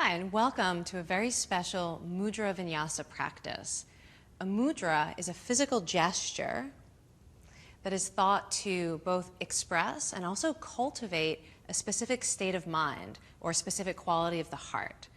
Hi, and welcome to a very special Mudra Vinyasa practice. A mudra is a physical gesture that is thought to both express and also cultivate a specific state of mind or a specific quality of the heart.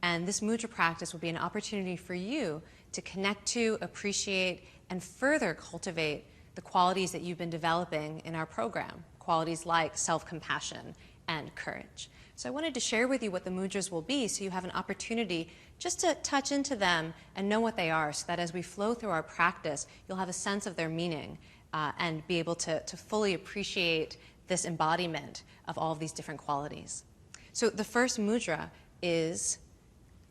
And this mudra practice will be an opportunity for you to connect to, appreciate, and further cultivate the qualities that you've been developing in our program, qualities like self-compassion and courage. So I wanted to share with you what the mudras will be so you have an opportunity just to touch into them and know what they are, so that as we flow through our practice, you'll have a sense of their meaning and be able to fully appreciate this embodiment of all of these different qualities. So the first mudra is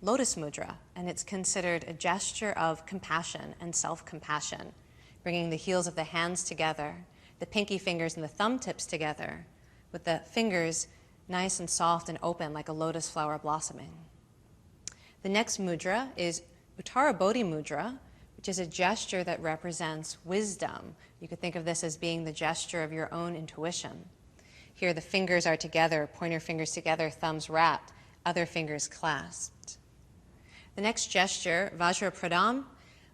Lotus Mudra, and it's considered a gesture of compassion and self-compassion, bringing the heels of the hands together, the pinky fingers and the thumb tips together, with the fingers nice and soft and open like a lotus flower blossoming. The next mudra is Uttara Bodhi Mudra, which is a gesture that represents wisdom. You could think of this as being the gesture of your own intuition. Here the fingers are together, pointer fingers together, thumbs wrapped, other fingers clasped. The next gesture, Vajra Pradam,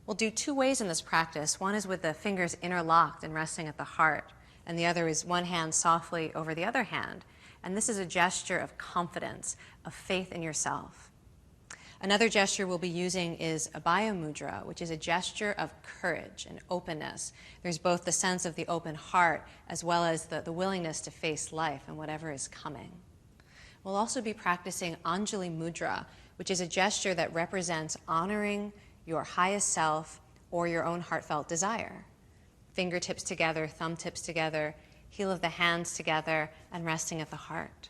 we'll do two ways in this practice. One is with the fingers interlocked and resting at the heart, and the other is one hand softly over the other hand. And this is a gesture of confidence, of faith in yourself. Another gesture we'll be using is Abhaya Mudra, which is a gesture of courage and openness. There's both the sense of the open heart as well as the willingness to face life and whatever is coming. We'll also be practicing Anjali Mudra, which is a gesture that represents honoring your highest self or your own heartfelt desire. Fingertips together, thumb tips together, heel of the hands together, and resting at the heart.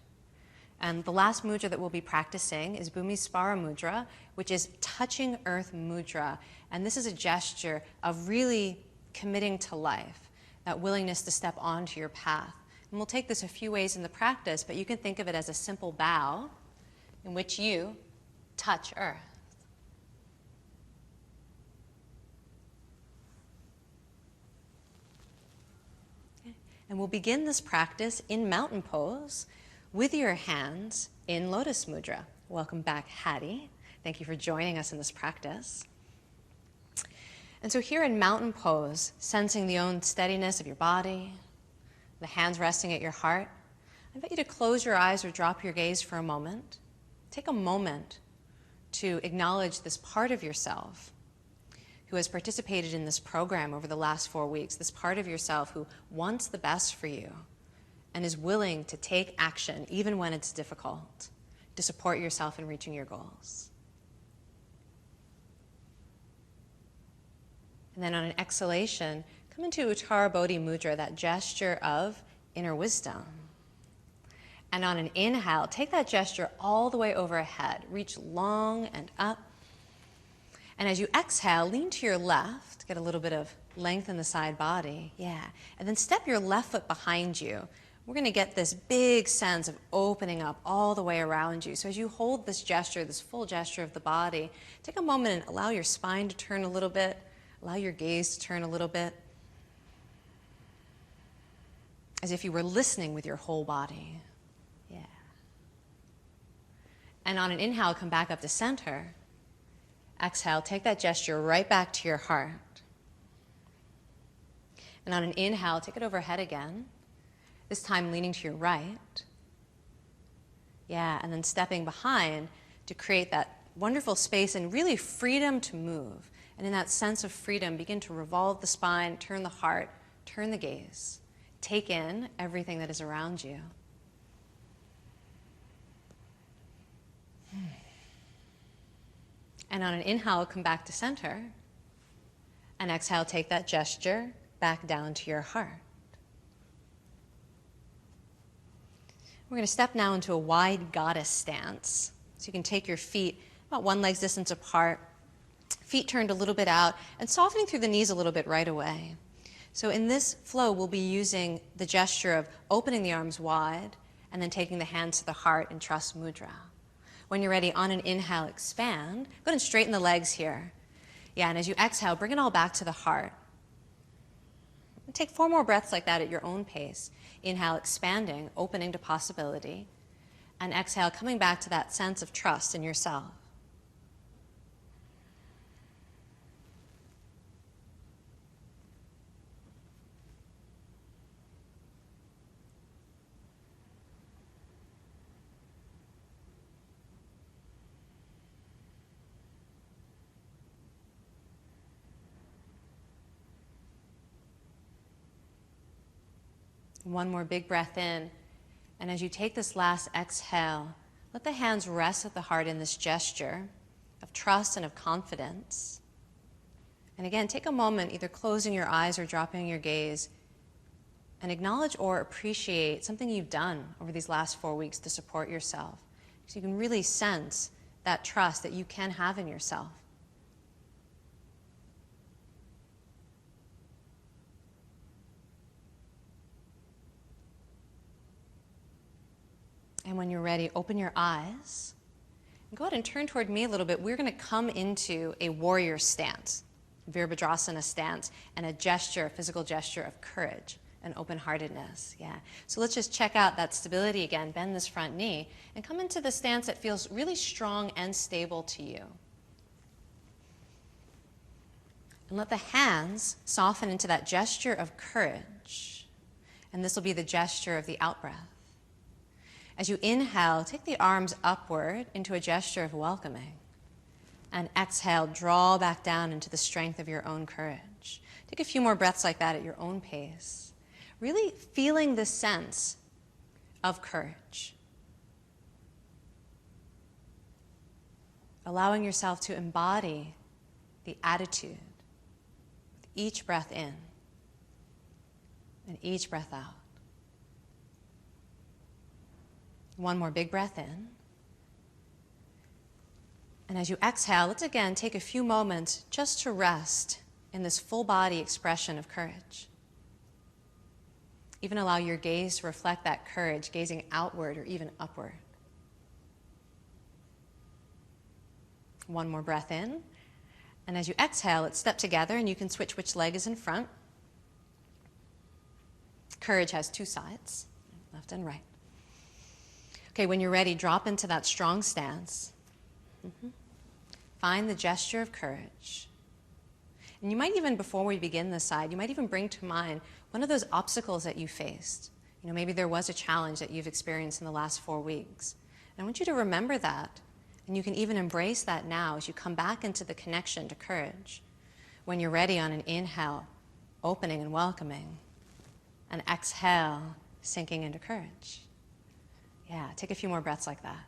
And the last mudra that we'll be practicing is Bhumi Spara Mudra, which is touching earth mudra. And this is a gesture of really committing to life, that willingness to step onto your path. And we'll take this a few ways in the practice, but you can think of it as a simple bow in which you touch earth. And we'll begin this practice in mountain pose with your hands in Lotus Mudra. Welcome back, Hattie. Thank you for joining us in this practice. And so here in mountain pose, sensing the own steadiness of your body, the hands resting at your heart, I invite you to close your eyes or drop your gaze for a moment. Take a moment to acknowledge this part of yourself who has participated in this program over the last 4 weeks, this part of yourself who wants the best for you and is willing to take action even when it's difficult to support yourself in reaching your goals. And then on an exhalation, come into Uttara Bodhi Mudra, that gesture of inner wisdom. And on an inhale, take that gesture all the way overhead. Reach long and up. And as you exhale, lean to your left, get a little bit of length in the side body, yeah. And then step your left foot behind you. We're going to get this big sense of opening up all the way around you. So as you hold this gesture, this full gesture of the body, take a moment and allow your spine to turn a little bit, allow your gaze to turn a little bit, as if you were listening with your whole body, yeah. And on an inhale, come back up to center. Exhale, take that gesture right back to your heart. And on an inhale, take it overhead again, this time leaning to your right. Yeah, and then stepping behind to create that wonderful space and really freedom to move. And in that sense of freedom, begin to revolve the spine, turn the heart, turn the gaze. Take in everything that is around you. And on an inhale, come back to center. And exhale, take that gesture back down to your heart. We're going to step now into a wide goddess stance. So you can take your feet about one leg's distance apart, feet turned a little bit out, and softening through the knees a little bit right away. So in this flow, we'll be using the gesture of opening the arms wide and then taking the hands to the heart in Trust Mudra. When you're ready, on an inhale, expand. Go ahead and straighten the legs here. Yeah, and as you exhale, bring it all back to the heart. And take 4 more breaths like that at your own pace. Inhale, expanding, opening to possibility. And exhale, coming back to that sense of trust in yourself. One more big breath in. And as you take this last exhale, let the hands rest at the heart in this gesture of trust and of confidence. And again, take a moment, either closing your eyes or dropping your gaze, and acknowledge or appreciate something you've done over these last 4 weeks to support yourself. So you can really sense that trust that you can have in yourself. And when you're ready, open your eyes. And go ahead and turn toward me a little bit. We're going to come into a warrior stance, Virabhadrasana stance, and a gesture, a physical gesture of courage and open-heartedness. Yeah. So let's just check out that stability again. Bend this front knee and come into the stance that feels really strong and stable to you. And let the hands soften into that gesture of courage. And this will be the gesture of the out-breath. As you inhale, take the arms upward into a gesture of welcoming. And exhale, draw back down into the strength of your own courage. Take a few more breaths like that at your own pace. Really feeling the sense of courage. Allowing yourself to embody the attitude with each breath in and each breath out. One more big breath in. And as you exhale, let's again take a few moments just to rest in this full body expression of courage. Even allow your gaze to reflect that courage, gazing outward or even upward. One more breath in. And as you exhale, let's step together and you can switch which leg is in front. Courage has two sides, left and right. Okay, when you're ready, drop into that strong stance. Find the gesture of courage. And you might even, before we begin this side, you might even bring to mind one of those obstacles that you faced. You know, maybe there was a challenge that you've experienced in the last 4 weeks. And I want you to remember that. And you can even embrace that now as you come back into the connection to courage. When you're ready on an inhale, opening and welcoming. An exhale, sinking into courage. Yeah, take a few more breaths like that.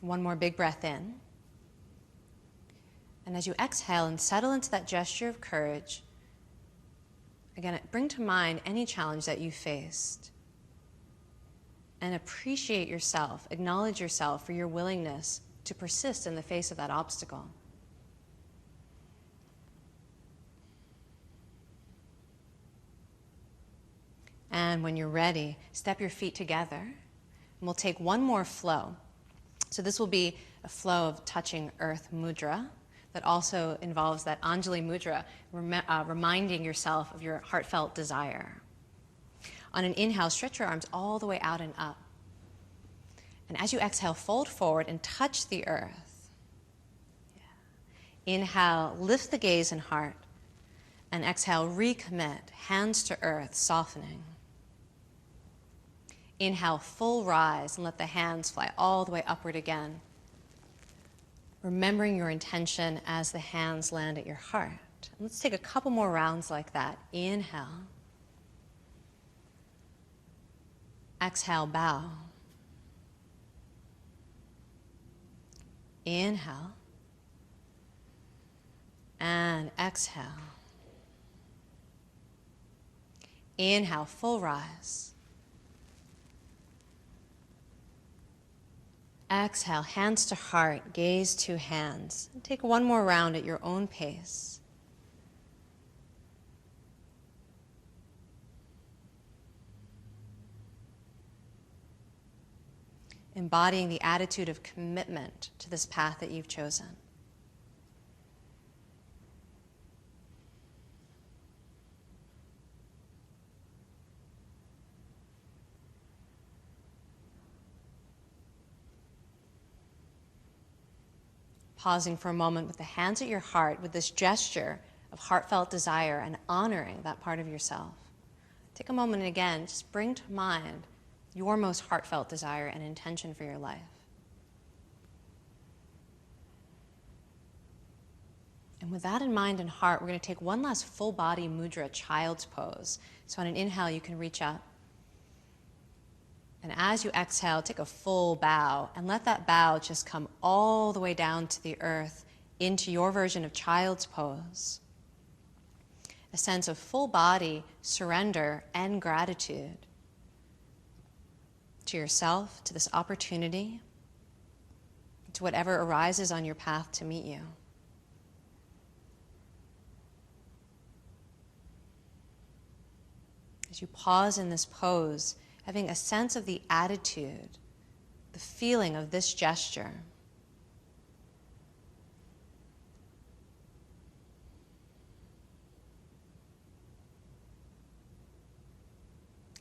One more big breath in. And as you exhale and settle into that gesture of courage, again, bring to mind any challenge that you faced. And appreciate yourself, acknowledge yourself for your willingness to persist in the face of that obstacle. And when you're ready, step your feet together, and we'll take one more flow. So this will be a flow of touching earth mudra that also involves that Anjali mudra, reminding yourself of your heartfelt desire. On an inhale, stretch your arms all the way out and up. And as you exhale, fold forward and touch the earth. Yeah. Inhale, lift the gaze and heart. And exhale, recommit, hands to earth, softening. Inhale, full rise, and let the hands fly all the way upward again. Remembering your intention as the hands land at your heart. And let's take a couple more rounds like that. Inhale. Exhale, bow. Inhale. And exhale. Inhale, full rise. Exhale, hands to heart, gaze to hands. And take one more round at your own pace. embodying the attitude of commitment to this path that you've chosen. Pausing for a moment with the hands at your heart with this gesture of heartfelt desire and honoring that part of yourself. Take a moment and again, just bring to mind your most heartfelt desire and intention for your life. And with that in mind and heart, we're going to take one last full body mudra, child's pose. So on an inhale, you can reach up. And as you exhale, take a full bow and let that bow just come all the way down to the earth into your version of child's pose. A sense of full body surrender and gratitude to yourself, to this opportunity, to whatever arises on your path to meet you. As you pause in this pose, having a sense of the attitude, the feeling of this gesture.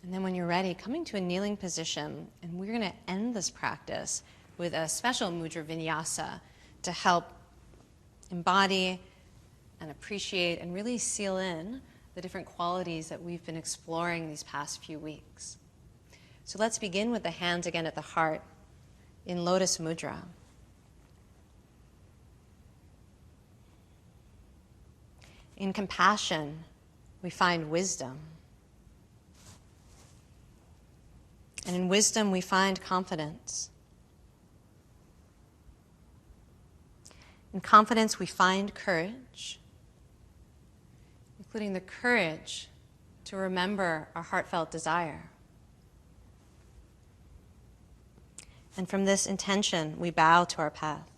And then when you're ready, coming to a kneeling position, and we're going to end this practice with a special mudra vinyasa to help embody and appreciate and really seal in the different qualities that we've been exploring these past few weeks. So let's begin with the hands again at the heart in Lotus Mudra. In compassion, we find wisdom. And in wisdom, we find confidence. In confidence, we find courage, including the courage to remember our heartfelt desire. And from this intention, we bow to our path.